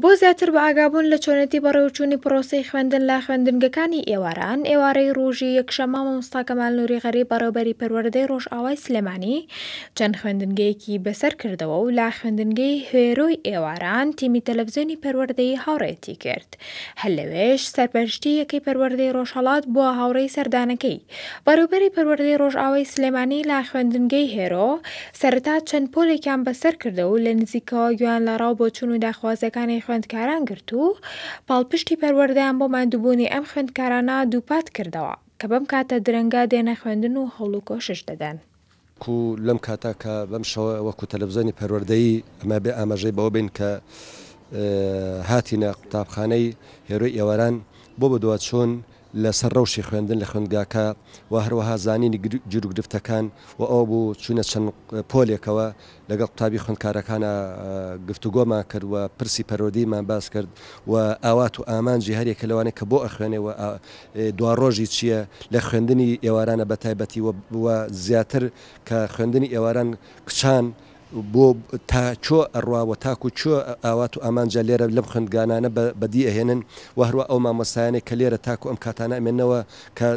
بۆ زیاتر بە ئاگابوون لە چۆنەتی بەڕێوەچوونی پرۆسەی خوێندن لە خوێندنگەکانی ئێواران، ئێوارەی ڕۆژی یەکشەممە مامۆستا کەمال نووری غەریب بەڕێوەبەری پەروەردەی ڕۆژئاوای سلێمانی چەند خوێندنگەیەکی بەسەر کردەوە و لا خوێندنگەی هێرۆی ئێواران تیمی تەلەڤیزیۆنی پەروەردەی هاوڕێتی کرد. هەر لەوێش سەرپەرشتی یەکەی پەروەردەی ڕۆژهەڵات بووە هاوڕێی سەردانەکەی. بەڕێوەبەری پەروەردەی ڕۆژئاوای سلێمانی لا خوێندنگەی هێرۆ سەرەتا چەند پۆلێکیان بەسەر کردەوە و لە نزیکەوە گویان لە ڕاو بۆ چوون و داخوازەکانی خوێندکاران گرت و پاڵپشتی پەروەردەیان بۆ ماندووبوونی ئەم خوێندکارانە دووپات کردەوە کە بەم کاتە درەنگە دێنە خوێندن و هەوڵ و کۆشش دەدەن. لەم کاتە کە بەم شەوە وەکو تەلەڤیزیۆنی پەروەردەیی ئەمە بێ ئاماژەی بەوە بین کە هاتینە قوتابخانەی هێرۆی ئێواران بۆ بەدووە چۆن لەسەر ڕەوشی خوێندن لە خوێندگاکە و هەروەها زانینی گیر و گرفتەکان و ئەو بوو چوونە چەند پۆلێکەوە لەگەڵ قوتابی خوێندکارەکانە گفتوگۆمان کرد و پرسی پەروەردەیمان باس کرد و ئاوات و ئامانجی هەرێکە لەوانەیە کە بۆ ئەخوێنێەوە دوا ڕۆژی چییە لە خوێندنی ئێوارانە بەتایبەتی و زیاتر کە خوێندنی ئێواران کچان بۆ تا چۆ ئەڕواوە تاکو چۆ ئاوات و ئامانجا لێرە لەم خوێندگانانە بەدی ئەهێنن و هەروە ئەو مامۆستایانێک کە لێرە تاکو ئەم کاتانە ئەمێنەوە کە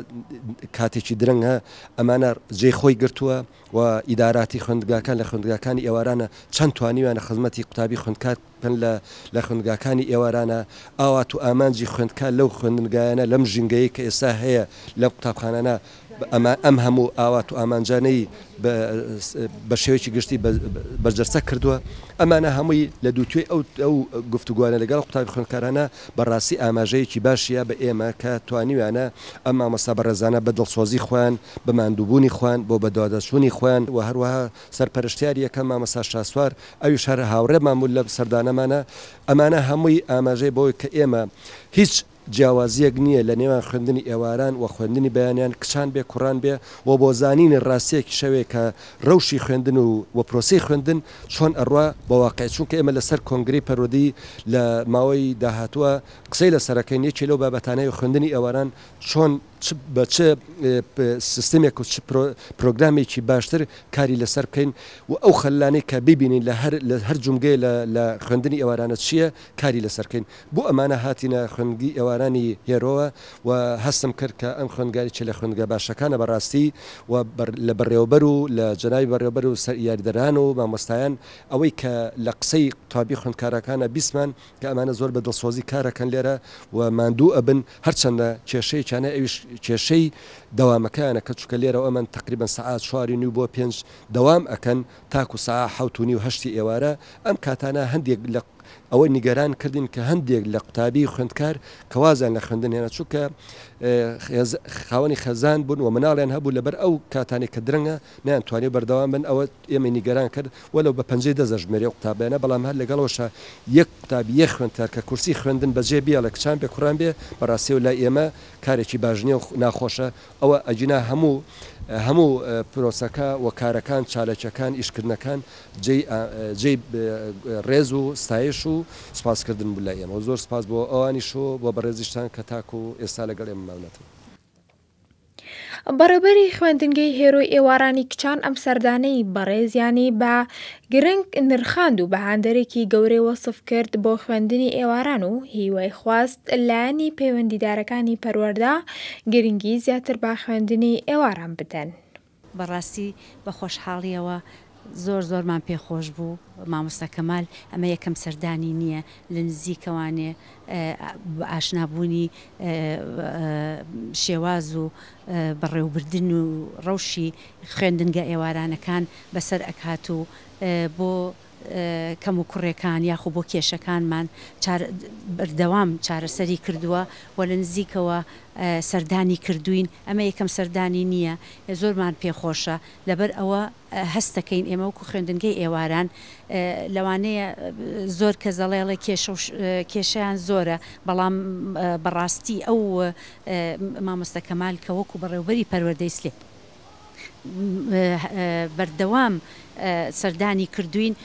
کاتێکی درەنگە ئەمانە جێی خۆی گرتووە و ئیداراتی خوێندگاکان لە خوێندگاکانی ئێوارانە چەند توانیوانە خزمەتی قوتابی خوێندکار لە خوێندگاکانی ئێوارانە ئاوات و ئامانجی خوێندکار لەو خوێندنگایانە لەم ژینگەیە کە ئێستا هەیە لە قوتابخانانە ئەم هەموو ئاوات و ئامانجانەی بە شێوەیەکی گشتی بەرجەستە کردووە. ئەمانە هەمووی لە دووتوێ ئەو گفتوگوانە لەگەڵ قوتابی خوێندکارانە بەڕاستی ئاماژەیەکی باشیە بە ئێمە کە توانیوانە ئەم مامۆستا بەڕێزانە بە دڵسۆزی خۆیان بە ماندووبوونی خۆیان بۆ بەدوادەچوونی خۆیان و هەروەها سەرپەرشتیاری یەکەم مامۆستا شاسوار ئەویش هەر هاوڕێمان بوو لە سەردانەمانە. ئەمانە هەمووی ئاماژەی بۆی کە ئێمە هیچ جیاوازیەک نییە لە نێوان خوێندنی ئێواران و خوێندنی بەیانیان کچان بێ کوڕان بێ و بۆ زانینی ڕاستیەکی شەوەیە کە ڕەوشی خوێندن و پرۆسی خوێندن چۆن ئەڕوا بە واقع چونکە ئێمە لەسەر کۆنگری پەروەردەی لە ماوەی داهاتووە قسەی لەسەرەکەین یەکێ لەو بابەتانەی خوێندنی ئێواران چۆن بە چه سیستمێک و پرۆگرامێکی باشتر کاری لەسەر بکەین و ئەو خەلانەی کە ببینین لە هەر جومگەی لە خوێندنی ئێوارانە چییە کاری لەسەرکەین. بۆ ئەمانە هاتینە خوێندگی ئێوارانی هێرۆوە و هەستم کرد کە ئەم خوێندگاری چ لە خوێندگە باشەکانە بەڕاستی و لە بەڕێوەبەر و لە جەناوی بەڕێوەبەر و یاریدەران و مامۆستایان ئەوەی کە لە قسەی قوتابی خوێندکارەکانە بیسمان کە ئەمانە زۆر بە دڵسۆزی کارەکەن لێرە و ماندوو ئەبن هەرچەندە کێشەیەکیانە ئەویش کێشەی دەوامەکانە کە چووکە لێرە ئەمەند تقریبان سەعات 4:30 بۆ 5 دەوام ئەکەن تاکو ساعت 7:30 و 8 ئێوارە. ئەم کاتانە هەندێک لە ئەوەی نیگەران کردین کە هەندێک لە قوتابی خوێندکار کەوازان لە خوێندن هێنا چووکە خاوەنی خەزان بوون و مناڵیان هەبوو لەبەر ئەو کاتانی کە درەنگە نەیانتوانێت بەردەوام بن. ئەوە ئێمە نیگەران کرد وەلو بە 50 دەژمێری قوتابیانە بەڵام هەر لەگەڵەوەشە یەک قوتابی یەک خوێندکار کە کورسی خوێندن بەجێ بیا لە کچان بێ کوڕان بێ بەڕاستی و لای ئێمە کارێکی باشنیە و ناخۆشە. ئەوە ئەجینا هەموو پرۆسەکە و کارەکان چالەکیەکان ئیشکردنەکان جێی ڕێز و ستایش و سپاسکردن بوو لای ئێمە و زۆر سپاس بۆ ئەوانیش و بۆ بەڕێزیشتان کە تاکو و ئێستا لەگەڵ ئێمە ماونەتەوە. بەڕێوەبەری خوێندنگەی هێرۆی ئێوارانی کچان ئەم سەردانەی بەڕێزیانی بە گرنگ نرخاند و بەهاندەرێکی گەورەی وەسف کرد بۆ خوێندنی ئێواران و هیوای خواست لایەنی پەیوەندیدارەکانی پەروەردە گرنگی زیاتر بە خوێندنی ئێواران بدەن. بەڕاستی بە خۆشحاڵیەوە زۆرمان پێخۆش بوو. مامۆستا کەمال ئەمە یەکەم سەردانی نییە لە نزیکەوانێ ئاشنابوونی شێواز و بەڕێوەبردن و ڕەوشی خوێندنگە ئێوارانەکان بەسەر ئەکات و بۆ کەم و کوڕێکان یاخو بۆ کێشەکانمان بەردەوام چارەسەری کردووە و لە نزیکەوە سەردانی کردوین. ئەمە یەکەم سەردانی نییە، زۆرمان پێخۆشە لەبەر ئەوە هەستەکەین ئێمە وەکو خوێندنگەی ئێواران لەوانەیە زۆر کە زەڵێڵە کێشیان زۆرە بەڵام بەڕاستی ئەو مامۆستا کەمال کە وەکو بەڕێوەبەری پەروەردەی بەردەوام سەردانی کردوین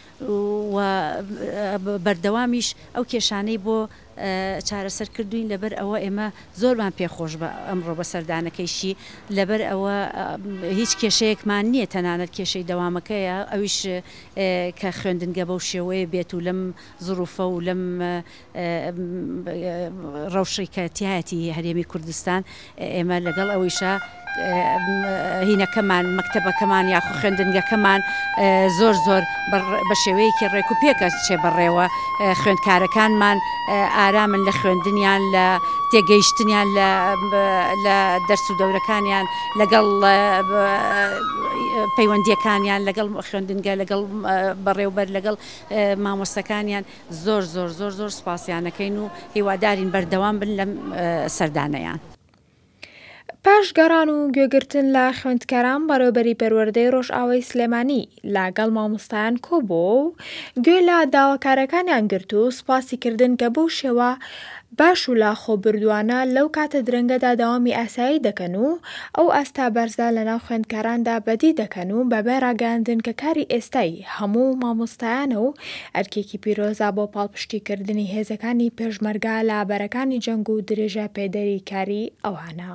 و بەردەوامیش ئەو کێشانەی بۆ چارەسەر کردوین لەبەر ئەوە ئێمە زۆرمان پێخۆش بە ئەمڕۆ بە سەردانەکەیشی لەبەر ئەوە هیچ کێشەیەکمان نییە تەنانەت کێشەی دەوامەکەیە ئەویش کە خوێندنگە بەو شێوەیە بێت و لەم زروفە و لەم ڕەوشەی کە تایەتی هەرێمی کوردستان ئێمە لەگەڵ ئەویشە هینەکەمان مەکتەبەکەمان یاخو خوێندنگەکەمان زۆر زۆر بە شێوەیەکی ڕێک و پێکە چێ بەڕێوە خوێندکارەکانمان ئارامن لە خوێندنیان لە تێگەیشتنیان لە دەرس و دەورەکانیان لەگەڵ پەیوەندیەکانیان لەگەڵ خوێندنگە لەگەڵ بەڕێوبەر لەگەڵ مامۆستەکانیان زۆر زۆر زۆر زۆر سوپاسیانەکەین و هیوادارین بەردەوام بن لەم سەردانەیان. پاش گەڕان و گوێگرتن لە خوێندکاران بەڕێوەبەری پەروەردەی ڕۆژئاوای سلێمانی لەگەڵ مامۆستایان کۆبوو و گوێ لە داواکارەکانیان گرت و سوپاسی کردن کە بەو شێوە باش و لا خۆبردووانە لەو کاتە درەنگەدا داوامی ئاسایی دەکەن و ئەو ئاستا بەرزە لەناو خوێندکاراندا بەدی دەکەن و بەبێ ڕاگەاندن کە کاری ئێستای هەموو مامۆستایانە و ئەرکێکی پیرۆزە بۆ پاڵپشتیکردنی هێزەکانی پێشمەرگە لە بەرەکانی جەنگ و درێژە پێدەری کاری ئەوانە.